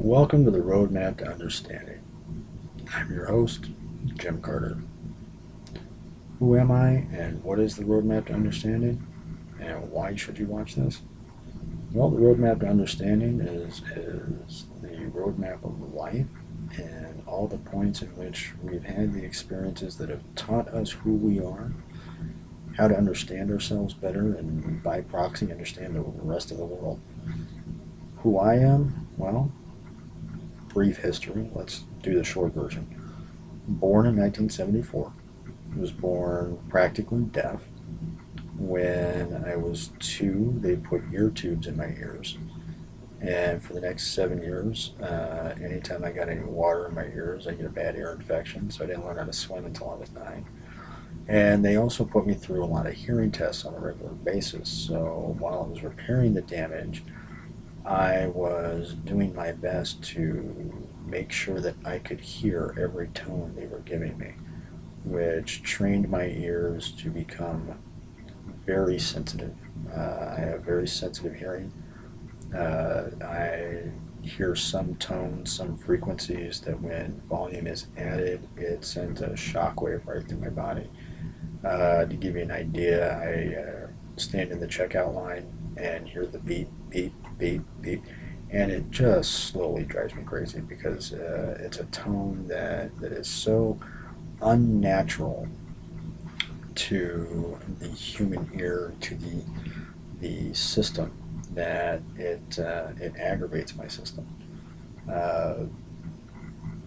Welcome to the Roadmap to Understanding. I'm your host, Jim Carter. Who am I and what is the Roadmap to Understanding and why should you watch this? Well, the Roadmap to Understanding is the roadmap of life and all the points in which we've had the experiences that have taught us who we are, how to understand ourselves better, and by proxy understand the rest of the world. Who I am? Well, brief history. Let's do the short version. Born in 1974, was born practically deaf. When I was 2, they put ear tubes in my ears. And for the next 7 years, anytime I got any water in my ears, I get a bad ear infection. So I didn't learn how to swim until I was 9. And they also put me through a lot of hearing tests on a regular basis. So while I was repairing the damage, I was doing my best to make sure that I could hear every tone they were giving me, which trained my ears to become very sensitive. I have very sensitive hearing. I hear some tones, some frequencies that when volume is added, it sends a shockwave right through my body. To give you an idea, I stand in the checkout line and hear the beep, beep, beep, beep, and it just slowly drives me crazy because it's a tone that is so unnatural to the human ear, to the system, that it aggravates my system. Uh,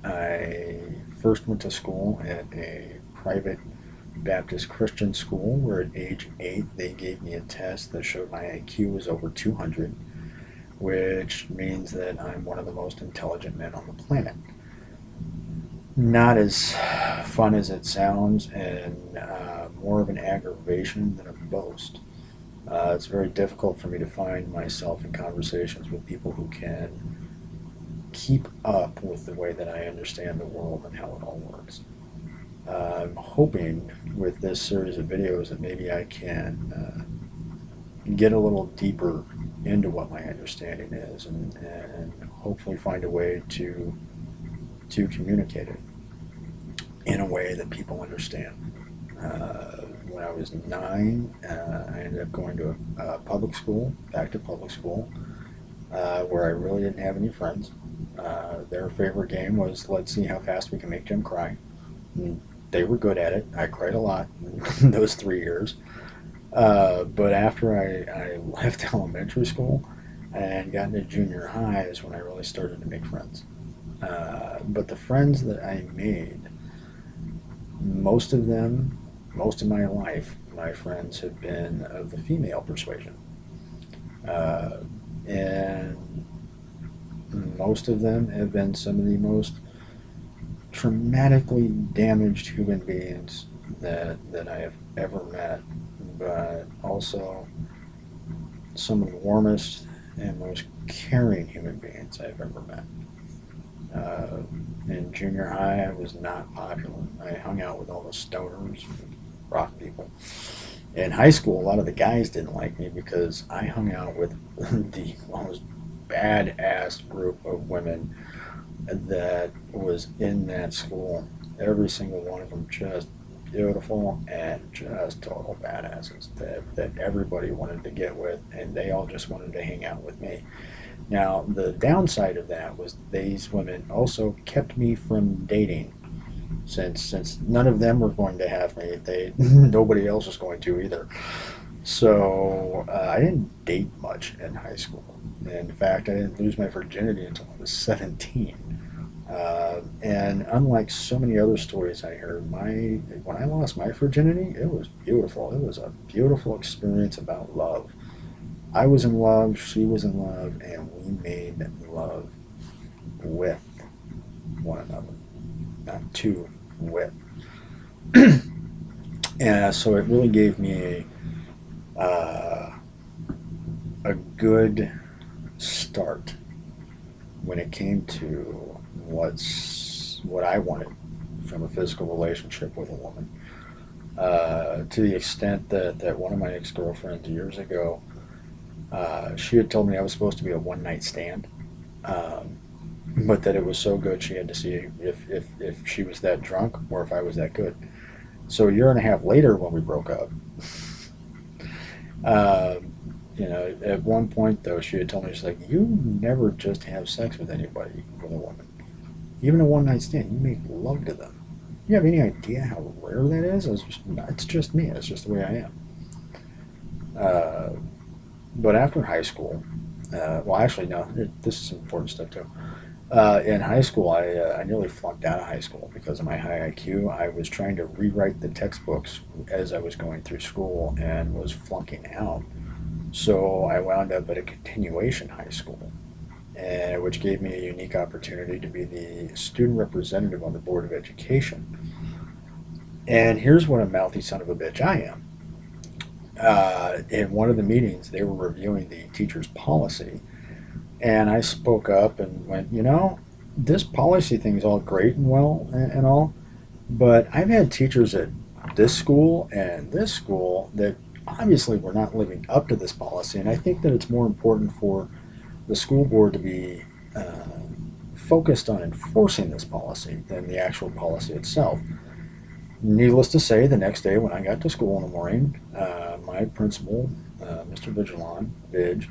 I first went to school at a private Baptist Christian school where at age 8 they gave me a test that showed my IQ was over 200, which means that I'm one of the most intelligent men on the planet. Not as fun as it sounds, and more of an aggravation than a boast. It's very difficult for me to find myself in conversations with people who can keep up with the way that I understand the world and how it all works. I'm hoping with this series of videos that maybe I can get a little deeper into what my understanding is and hopefully find a way to communicate it in a way that people understand. When I was 9, I ended up going to a public school, back to public school, where I really didn't have any friends. Their favorite game was let's see how fast we can make Jim cry. And they were good at it. I cried a lot in those 3 years. But after I left elementary school and got into junior high is when I really started to make friends. But the friends that I made, most of them, most of my life, my friends have been of the female persuasion. Uh, and most of them have been some of the most traumatically damaged human beings that I have ever met, but also some of the warmest and most caring human beings I've ever met. Uh, in junior high, I was not popular. I hung out with all the stoners and rock people. In high school, a lot of the guys didn't like me because I hung out with the most badass group of women that was in that school. Every single one of them just beautiful and just total badasses that everybody wanted to get with, and they all just wanted to hang out with me. Now, the downside of that was these women also kept me from dating. Since none of them were going to have me, they nobody else was going to either. So I didn't date much in high school. In fact, I didn't lose my virginity until I was 17. And unlike so many other stories I heard, my when I lost my virginity, it was beautiful. It was a beautiful experience about love. I was in love, she was in love, and we made love with one another, not to, with. And so it really gave me a good start when it came to what I wanted from a physical relationship with a woman. To the extent that one of my ex-girlfriends years ago, she had told me I was supposed to be a one-night stand. Um, but that it was so good she had to see if she was that drunk or if I was that good. So a year and a half later, when we broke up, uh, at one point though, she had told me, she's like, "You never just have sex with anybody, with a woman, even a one night stand. You make love to them. You have any idea how rare that is?" It's just me. It's just the way I am. Uh, but after high school, well, actually, no, this is important stuff too. In high school, I nearly flunked out of high school because of my high IQ. I was trying to rewrite the textbooks as I was going through school and was flunking out. So I wound up at a continuation high school, which gave me a unique opportunity to be the student representative on the Board of Education. And here's what a mouthy son of a bitch I am. In one of the meetings, they were reviewing the teacher's policy, and I spoke up and went, this policy thing is all great and well and all, but I've had teachers at this school and this school that obviously were not living up to this policy, and I think that it's more important for the school board to be focused on enforcing this policy than the actual policy itself. Needless to say, the next day when I got to school in the morning, my principal, Mr. Vigilon, Vidge,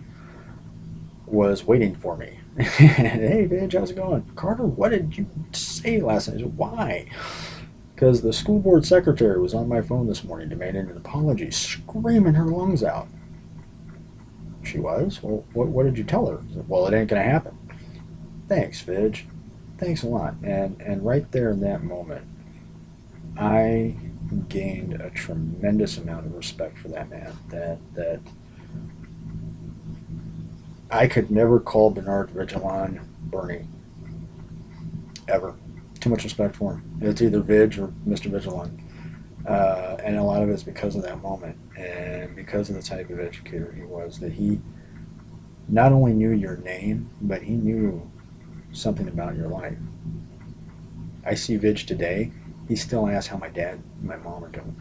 was waiting for me. Hey, Vidge, how's it going? Carter, what did you say last night? I said, why? Because the school board secretary was on my phone this morning demanding an apology, screaming her lungs out. She was? Well, what did you tell her? I said, well, it ain't going to happen. Thanks, Vidge. Thanks a lot. And right there in that moment, I gained a tremendous amount of respect for that man. That I could never call Bernard Vigilon Bernie ever. Too much respect for him. It's either Vidge or Mr. Vigilon, and a lot of it's because of that moment and because of the type of educator he was. That he not only knew your name, but he knew something about your life. I see Vidge today. He still asks how my dad and my mom are doing.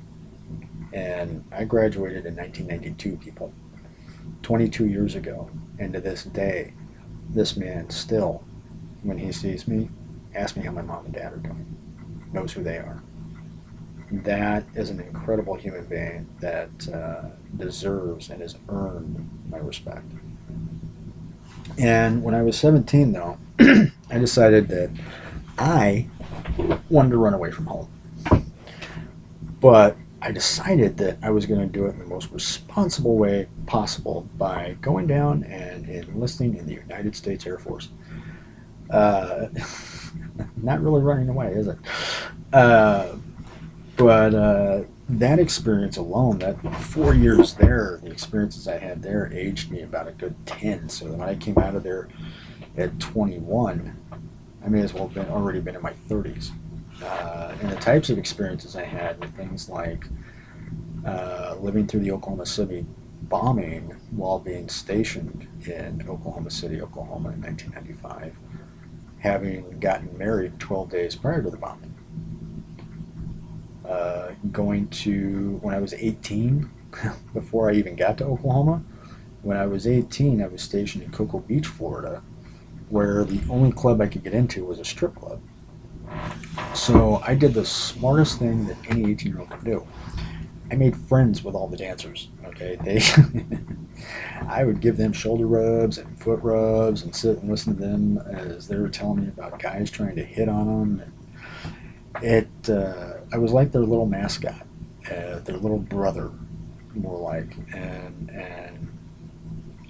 And I graduated in 1992, people. 22 years ago. And to this day, this man still, when he sees me, asks me how my mom and dad are doing. Knows who they are. That is an incredible human being that deserves and has earned my respect. And when I was 17, though, I decided that I wanted to run away from home. But I decided that I was going to do it in the most responsible way possible by going down and enlisting in the United States Air Force. Not really running away, is it? But that experience alone, that 4 years there, the experiences I had there aged me about a good 10. So when I came out of there at 21, I may as well have already been in my 30s. And the types of experiences I had were things like living through the Oklahoma City bombing while being stationed in Oklahoma City, Oklahoma in 1995, having gotten married 12 days prior to the bombing. Going to, when I was 18, before I even got to Oklahoma, when I was 18, I was stationed in Cocoa Beach, Florida, where the only club I could get into was a strip club. So I did the smartest thing that any 18-year-old could do. I made friends with all the dancers. Okay, I would give them shoulder rubs and foot rubs and sit and listen to them as they were telling me about guys trying to hit on them. I was like their little mascot, their little brother, more like, and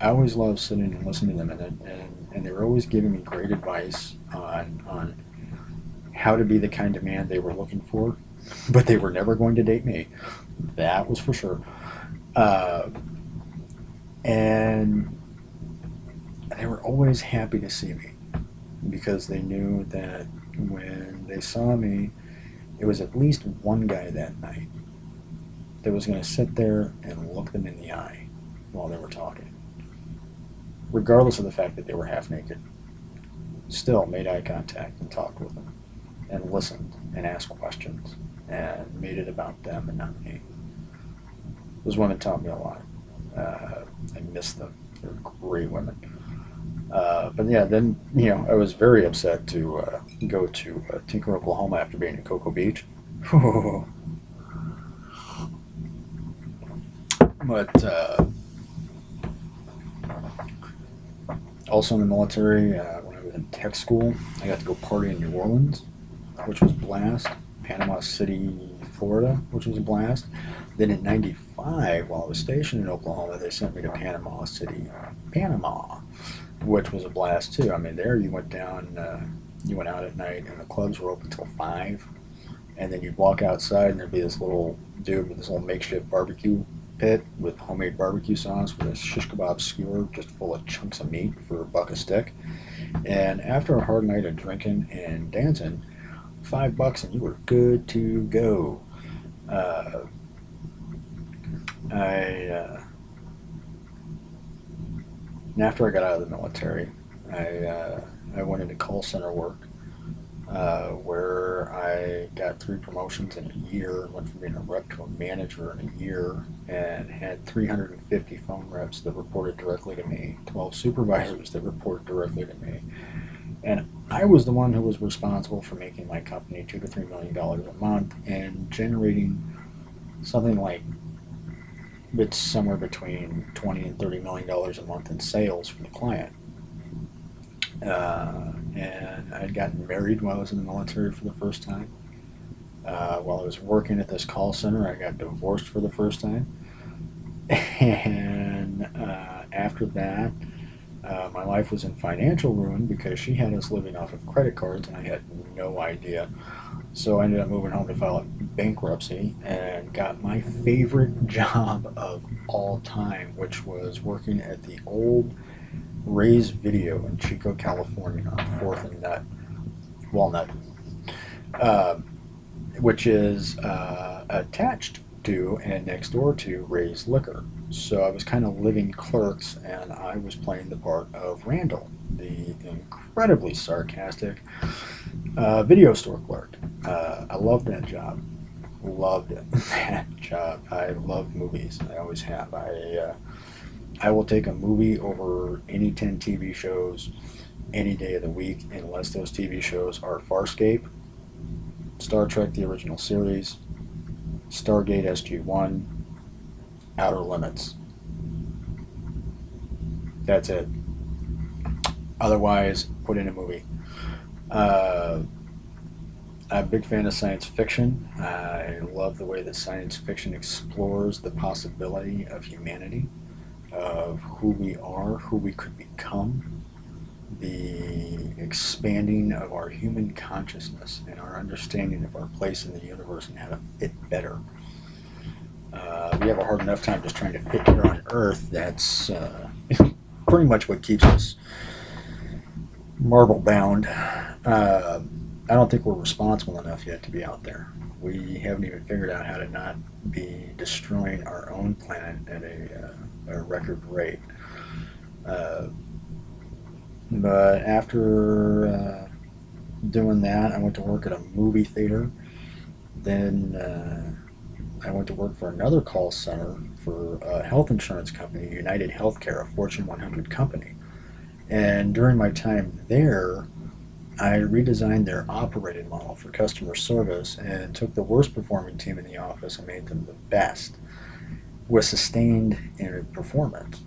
I always loved sitting and listening to them, and they were always giving me great advice on how to be the kind of man they were looking for, but they were never going to date me. That was for sure. And they were always happy to see me because they knew that when they saw me, there was at least one guy that night that was going to sit there and look them in the eye while they were talking, regardless of the fact that they were half naked. Still made eye contact and talked with them and listened and asked questions and made it about them and not me. Those women taught me a lot. I miss them. They're great women. But yeah, then I was very upset to go to Tinker, Oklahoma after being in Cocoa Beach. But also in the military, when I was in tech school, I got to go party in New Orleans, which was a blast. Panama City, Florida, which was a blast. Then in '95, while I was stationed in Oklahoma, they sent me to Panama City, Panama, which was a blast too. I mean, there you went down, you went out at night, and the clubs were open till 5. And then you'd walk outside, and there'd be this little dude with this little makeshift barbecue pit with homemade barbecue sauce with a shish kebab skewer just full of chunks of meat for $1 a stick. And after a hard night of drinking and dancing, $5 and you were good to go. Uh, I and after I got out of the military, I went into call center work, where I got 3 promotions in a year, went from being a rep to a manager in a year, and had 350 phone reps that reported directly to me, 12 supervisors that reported directly to me. And I was the one who was responsible for making my company $2 to $3 million a month and generating something like it's somewhere between 20 and $30 million a month in sales for the client. And I had gotten married while I was in the military for the first time. While I was working at this call center, I got divorced for the first time. And after that, my life was in financial ruin because she had us living off of credit cards, and I had no idea. So I ended up moving home to file bankruptcy and got my favorite job of all time, which was working at the old Ray's Video in Chico, California on 4th and Walnut, uh, which is attached to and next door to Ray's Liquor. So I was kind of living clerks, and I was playing the part of Randall, the incredibly sarcastic video store clerk. I loved that job. Loved it. That job. I love movies. I always have. I will take a movie over any 10 TV shows any day of the week, unless those TV shows are Farscape, Star Trek the original series, Stargate SG-1, Outer Limits. That's it. Otherwise, put in a movie. Uh, I'm a big fan of science fiction. I love the way that science fiction explores the possibility of humanity, of who we are, who we could become, the expanding of our human consciousness and our understanding of our place in the universe and how to fit better. We have a hard enough time just trying to fit here on Earth. That's pretty much what keeps us marble bound. I don't think we're responsible enough yet to be out there. We haven't even figured out how to not be destroying our own planet at a record rate. But after doing that, I went to work at a movie theater. Then I went to work for another call center for a health insurance company, United Healthcare, a Fortune 100 company. And during my time there, I redesigned their operating model for customer service and took the worst performing team in the office and made them the best with sustained performance.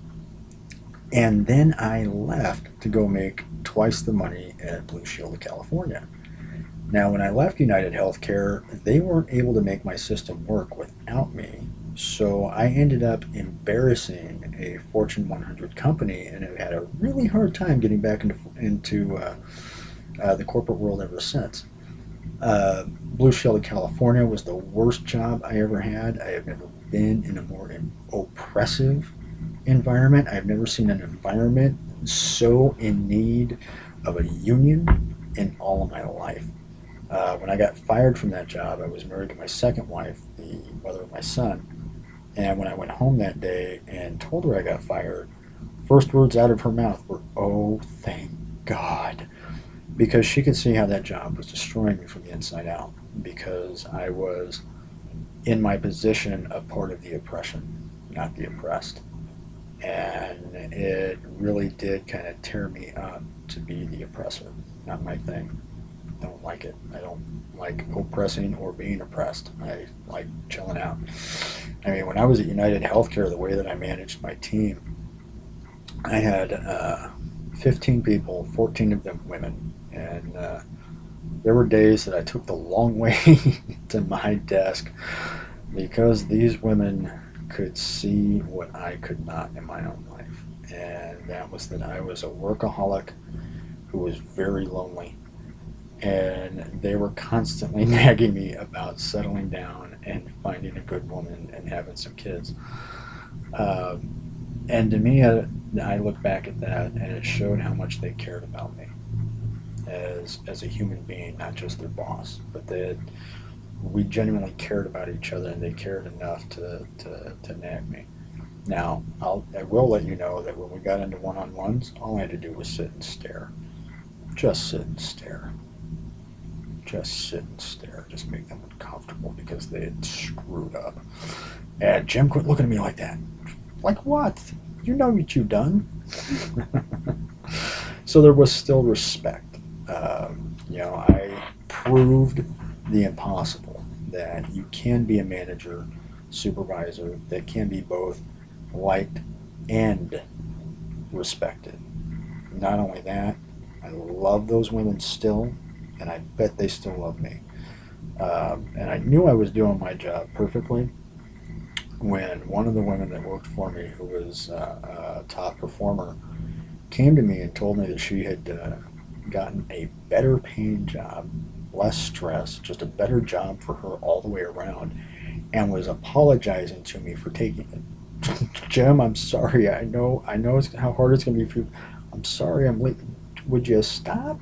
And then I left to go make twice the money at Blue Shield of California. Now, when I left United Healthcare, they weren't able to make my system work without me. So I ended up embarrassing a Fortune 100 company, and have had a really hard time getting back into the corporate world ever since. Blue Shield of California was the worst job I ever had. I have never been in a more oppressive environment. I've never seen an environment so in need of a union in all of my life. When I got fired from that job, I was married to my second wife, the mother of my son. And when I went home that day and told her I got fired, first words out of her mouth were, "Oh, thank God." Because she could see how that job was destroying me from the inside out. Because I was, in my position, a part of the oppression, not the oppressed. And it really did kind of tear me up to be the oppressor. Not my thing. Don't like it. I don't like oppressing or being oppressed. I like chilling out. I mean, when I was at United Healthcare, the way that I managed my team, I had 15 people, 14 of them women, and there were days that I took the long way to my desk because these women could see what I could not in my own life. And that was that I was a workaholic who was very lonely. And they were constantly nagging me about settling down and finding a good woman and having some kids. Um, and to me, I look back at that and it showed how much they cared about me as a human being, not just their boss, but that we genuinely cared about each other and they cared enough to nag me. Now, I will let you know that when we got into one-on-ones, all I had to do was sit and stare. Just sit and stare. Just sit and stare. Just make them uncomfortable because they had screwed up. And Jim, quit looking at me like that. Like what? You know what you've done. So there was still respect. I proved the impossible that you can be a manager, supervisor that can be both liked and respected. Not only that, I love those women still, and I bet they still love me. And I knew I was doing my job perfectly when one of the women that worked for me, who was a top performer, came to me and told me that she had gotten a better paying job, less stress, just a better job for her all the way around, and was apologizing to me for taking it. Jim, I'm sorry. I know how hard it's going to be for you. I'm sorry. I'm late. Would you stop?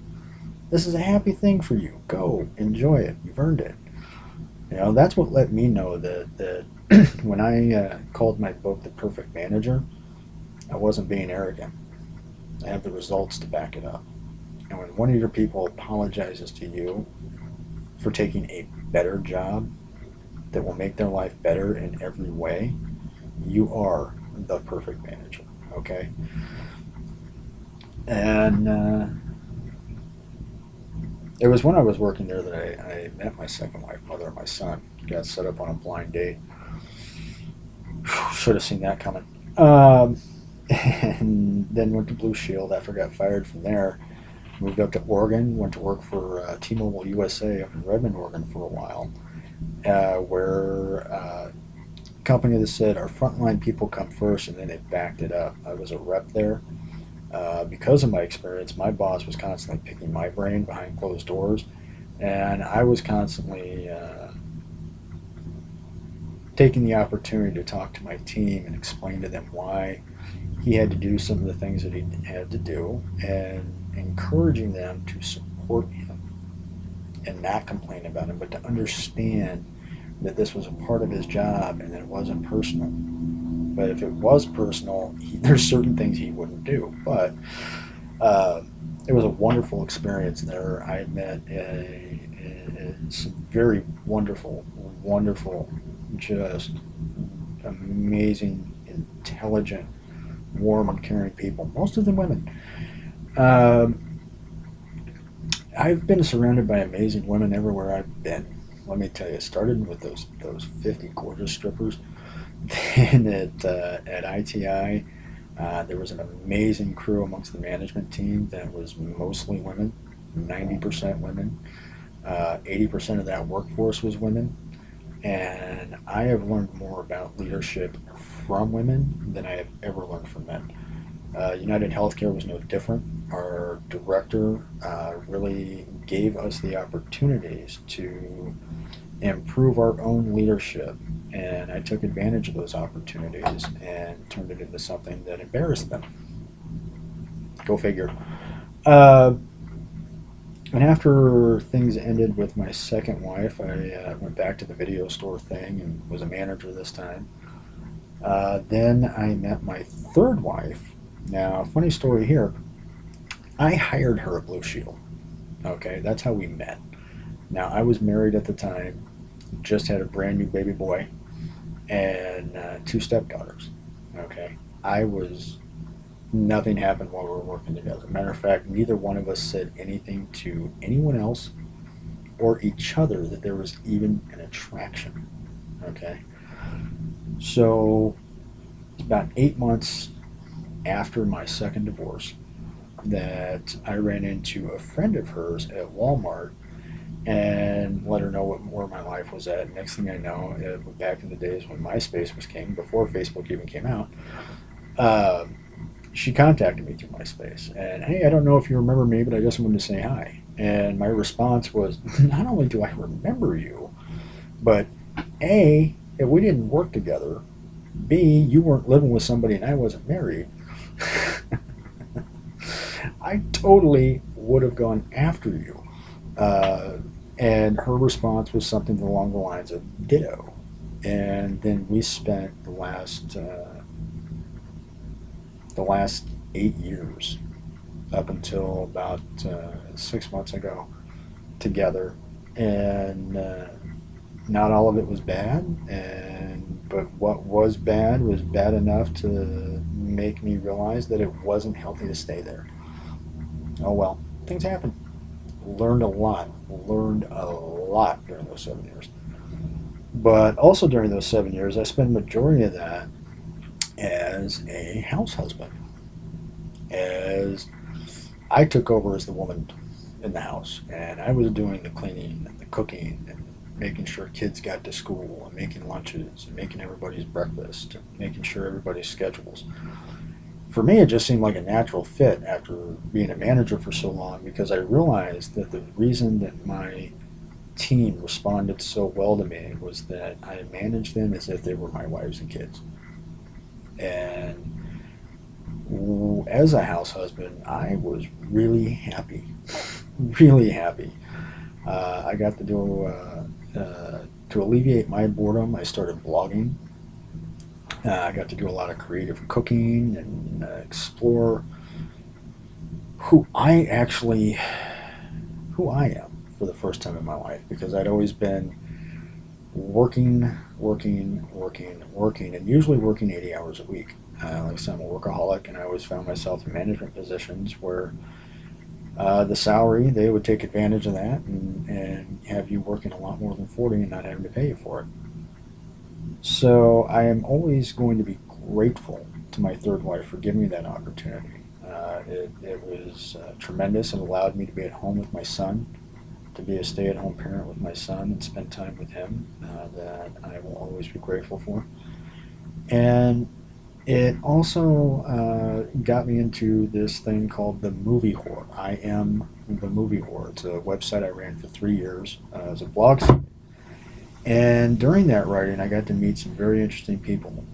This is a happy thing for you. Go enjoy it. You've earned it. That's what let me know that when I called my book The Perfect Manager, I wasn't being arrogant. I have the results to back it up. And when one of your people apologizes to you for taking a better job that will make their life better in every way, you are the perfect manager. Okay? And it was when I was working there that I met my second wife, mother of my son. Got set up on a blind date. Should have seen that coming. And then went to Blue Shield after I got fired from there. Moved up to Oregon, went to work for T-Mobile USA up in Redmond, Oregon for a while, where a company that said our frontline people come first, and then they backed it up. I was a rep there. Because of my experience, my boss was constantly picking my brain behind closed doors, and I was constantly taking the opportunity to talk to my team and explain to them why he had to do some of the things that he had to do, and encouraging them to support him and not complain about him, but to understand that this was a part of his job and that it wasn't personal. But if it was personal, there's certain things he wouldn't do. But uh, it was a wonderful experience there. I met some very wonderful, wonderful, just amazing, intelligent, warm, and caring people. Most of them women. Um, I've been surrounded by amazing women everywhere I've been. Let me tell you, it started with those 50 gorgeous strippers. Then at ITI, there was an amazing crew amongst the management team that was mostly women, 90% women. 80% of that workforce was women. And I have learned more about leadership from women than I have ever learned from men. United Healthcare was no different. Our director really gave us the opportunities to improve our own leadership, and I took advantage of those opportunities and turned it into something that embarrassed them. Go figure. Uh, and after things ended with my second wife, I went back to the video store thing and was a manager this time. Then I met my third wife. Now, funny story here. I hired her at Blue Shield. Okay, that's how we met. Now, I was married at the time, just had a brand new baby boy, and two stepdaughters. Okay, nothing happened while we were working together. Matter of fact, neither one of us said anything to anyone else or each other that there was even an attraction. Okay? So, about 8 months after my second divorce, that I ran into a friend of hers at Walmart and let her know where my life was at. Next thing I know, back in the days when MySpace was king, before Facebook even came out, uh, she contacted me through MySpace. And hey, I don't know if you remember me, but I just wanted to say hi. And my response was, not only do I remember you, but A, if we didn't work together, B, you weren't living with somebody and I wasn't married. I totally would have gone after you. Uh, and her response was something along the lines of ditto. And then we spent the last 8 years up until about 6 months ago together, and not all of it was bad, and but what was bad enough to make me realize that it wasn't healthy to stay there. Oh well, things happen. Learned a lot during those 7 years. But also during those 7 years, I spent the majority of that as a house husband, as I took over as the woman in the house, and I was doing the cleaning and the cooking and making sure kids got to school and making lunches and making everybody's breakfast and making sure everybody's schedules. For me, it just seemed like a natural fit after being a manager for so long, because I realized that the reason that my team responded so well to me was that I managed them as if they were my wives and kids. And as a house husband, I was really happy, really happy. I got to do to alleviate my boredom. I started blogging. I got to do a lot of creative cooking and explore who I actually who I am for the first time in my life, because I'd always been working, and usually working 80 hours a week. Like I said, I'm a workaholic, and I always found myself in management positions where the salary, they would take advantage of that and have you working a lot more than 40 and not having to pay you for it. So I am always going to be grateful to my third wife for giving me that opportunity. It was tremendous. It allowed me to be at home with my son, to be a stay-at-home parent with my son and spend time with him, that I will always be grateful for. And it also got me into this thing called the Movie Whore. I am the Movie Whore. It's a website I ran for 3 years as a blog site. And during that writing, I got to meet some very interesting people.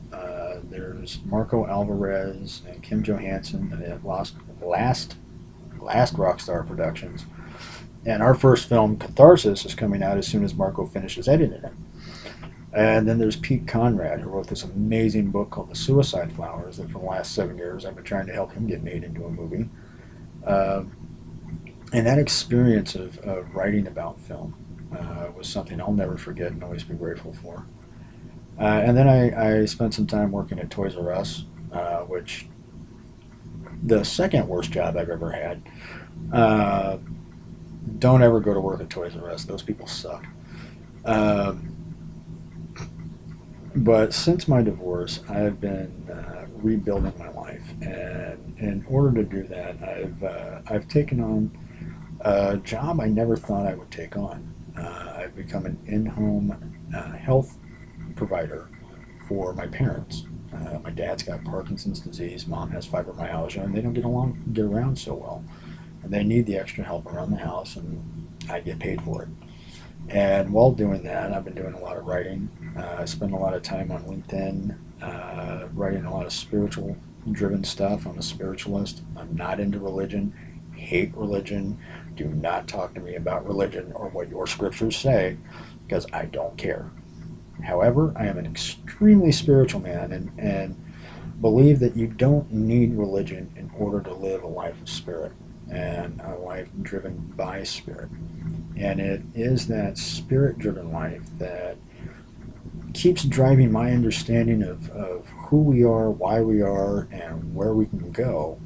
There's Marco Alvarez and Kim Johansson at Last Rockstar Productions. And our first film, Catharsis, is coming out as soon as Marco finishes editing it. And then there's Pete Conrad, who wrote this amazing book called The Suicide Flowers, that for the last 7 years I've been trying to help him get made into a movie. Uh, and that experience of writing about film was something I'll never forget and always be grateful for. And then I spent some time working at Toys R Us, which the second worst job I've ever had. Uh, don't ever go to work at Toys R Us. Those people suck. Um, but since my divorce, I've been rebuilding my life, and in order to do that, I've taken on a job I never thought I would take on. I've become an in-home health provider for my parents. My dad's got Parkinson's disease, mom has fibromyalgia, and they don't get around so well. And they need the extra help around the house, and I get paid for it. And while doing that, I've been doing a lot of writing. I spend a lot of time on LinkedIn, writing a lot of spiritual driven stuff. I'm a spiritualist. I'm not into religion, hate religion. Do not talk to me about religion or what your scriptures say, because I don't care. However, I am an extremely spiritual man, and believe that you don't need religion in order to live a life of spirit and a life driven by spirit. And it is that spirit driven life that keeps driving my understanding of who we are, why we are, and where we can go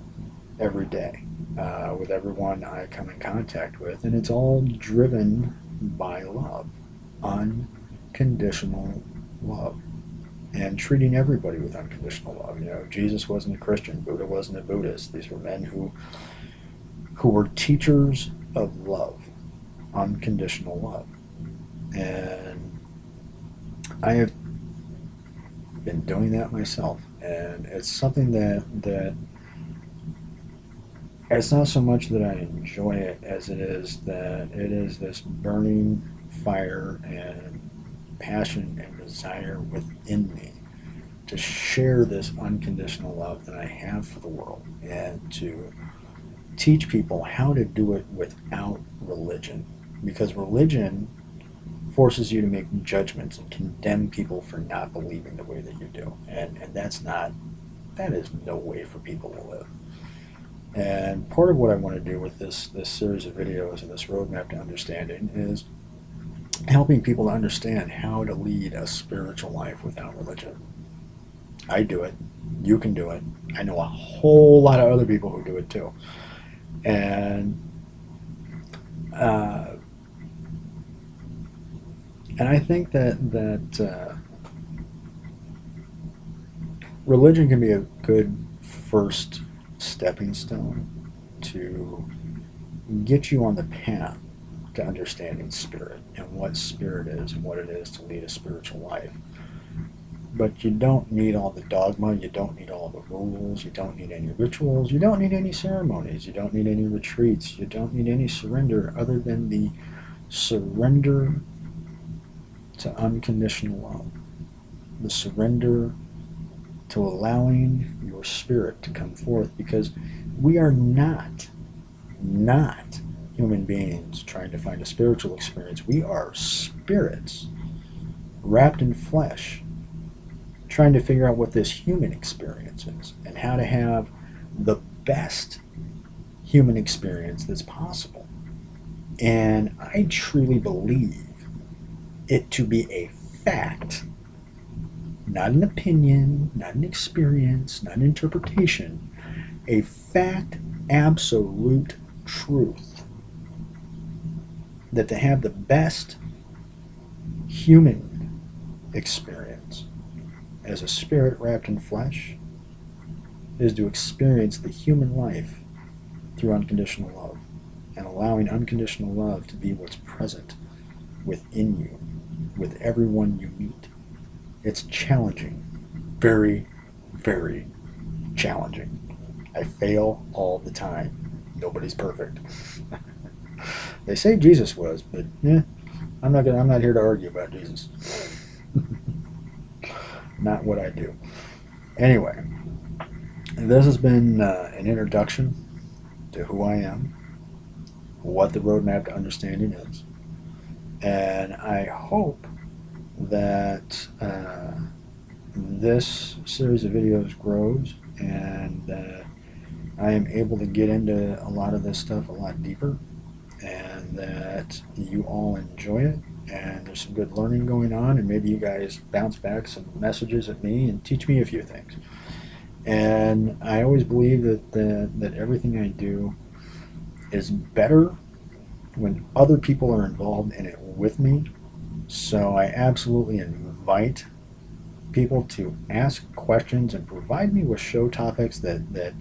every day with everyone I come in contact with. And it's all driven by love, unconditional love, and treating everybody with unconditional love. You know, Jesus wasn't a Christian, Buddha wasn't a Buddhist. These were men who were teachers of love, unconditional love. And I have been doing that myself, and it's something that it's not so much that I enjoy it as it is that it is this burning fire and passion and desire within me to share this unconditional love that I have for the world, and to teach people how to do it without religion. Because religion forces you to make judgments and condemn people for not believing the way that you do. And that is no way for people to live. And part of what I want to do with this series of videos and this roadmap to understanding is helping people to understand how to lead a spiritual life without religion. I do it. You can do it. I know a whole lot of other people who do it too. And I think that religion can be a good first stepping stone to get you on the path to understanding spirit and what spirit is and what it is to lead a spiritual life. But you don't need all the dogma, you don't need all the rules, you don't need any rituals, you don't need any ceremonies, you don't need any retreats, you don't need any surrender other than the surrender to unconditional love, the surrender to allowing your spirit to come forth, because we are not human beings trying to find a spiritual experience. We are spirits wrapped in flesh trying to figure out what this human experience is and how to have the best human experience that's possible. And I truly believe it to be a fact, not an opinion, not an experience, not an interpretation, a fact, absolute truth, that to have the best human experience as a spirit wrapped in flesh is to experience the human life through unconditional love, and allowing unconditional love to be what's present within you, with everyone you meet. It's challenging, very, very challenging. I fail all the time. Nobody's perfect. They say Jesus was, but I'm not here to argue about Jesus. Not what I do. Anyway, this has been an introduction to who I am, what the roadmap to understanding is, and I hope that this series of videos grows and that I am able to get into a lot of this stuff a lot deeper, and that you all enjoy it, and there's some good learning going on, and maybe you guys bounce back some messages at me and teach me a few things. And I always believe that everything I do is better when other people are involved in it with me. So I absolutely invite people to ask questions and provide me with show topics that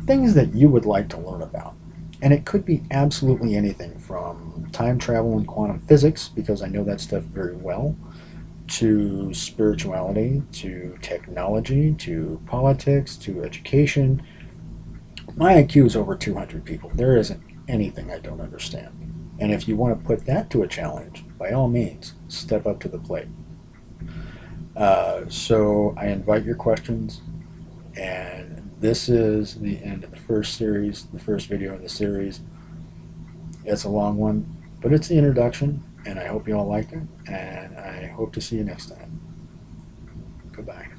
things that you would like to learn about. And it could be absolutely anything from time travel and quantum physics, because I know that stuff very well, to spirituality, to technology, to politics, to education. My IQ is over 200 people. There isn't anything I don't understand. And if you want to put that to a challenge, by all means, step up to the plate. So I invite your questions, and this is the end of the first series, the first video in the series. It's a long one, but it's the introduction, and I hope you all liked it, and I hope to see you next time. Goodbye.